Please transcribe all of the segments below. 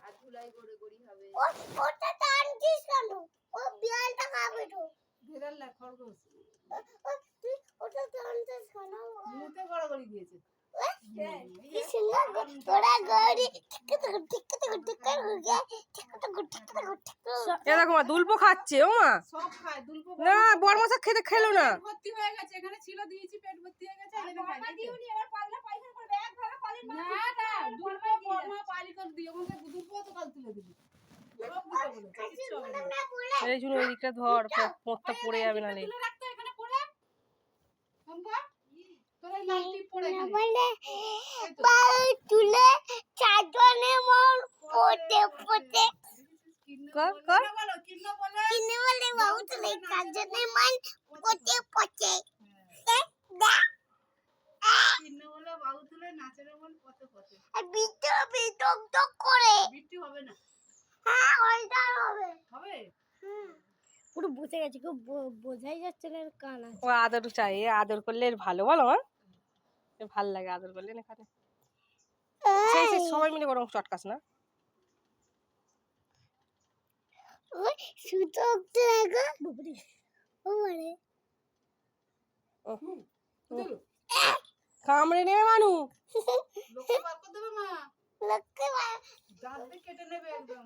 আর ধুলাই করে গড়ি হবে। ওটা টানছিস কেন? ও বিড়ালটা খাবে তো। বিড়াল না, খরগোশ। ওটা টানছিস কেন? মুখে গড়াগড়ি দিয়েছে। কি সুন্দর তোরা গড়ি এ দেখো মা দুলপো খাচ্ছে ও মা। সব খায় দুলপো। না বড়মশা খেতে খেলো না। ভর্তি হয়ে গেছে, এখানে ছিল দিয়েছি, পেট ভর্তি হয়ে গেছে। বাবা দিউনি এবার পাল্লা পায়খানা করবে এক ভাবে কলের না না, দুলপো বর্মা পালি করে দিয়ে ওকে দুলপো তো কাল তুলে দিবি। সব দিতে বলে কিচ্ছু হবে না। এই জন্য ওই দিকটা ধর, পোঁতটা পড়ে যাবে না রে। তুলে রাখতে এখানে পড়ে সম্পা তোর এই লাল টিপ পড়ে এখানে বলে পাল তুলে চাদনে মন পড়তে পড়তে কর কর বলো কিন্ন বলে কিনে বলে বাবু তুলে চাদনে মন পড়তে পড়তে কিন্ন বলে বাবু তুলে নাচের মন পথে পথে। আর বিট্টু বিটক টক করে বৃষ্টি হবে না। হ্যাঁ ওইটা হবে হবে পুরো বসে গেছে কেউ বোঝাই যাচ্ছে না কান আছে ও আদর চাই, আদর করলে ভালো বলো মা। ভাল লাগে আদর করলে না এখানে। সেই সেই সবাই মিলে গরম চটকাস না। ওই সুতো উঠতে লাগা ও মানে কামড়ে নেবে মানু। লোকে বার করে দেবে মা, লক্ষ্য দাঁত দিয়ে কেটে নেবে একদম।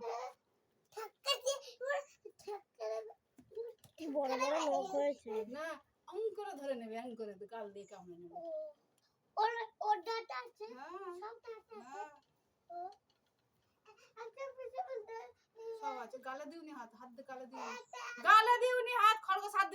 কি বড় বড় লোক হয়েছে না অং করে ধরে নেবে, অং করে গাল দিয়ে কামড়ে নেবে। ওর ডাটা আছে হ্যাঁ সব ডাটা হ্যাঁ আছে পিছে বলতে সব আছে। গালে দিউনি হাত, হাত দিয়ে গালে দিউনি, গালে দিউনি হাত, খরগোশ হাত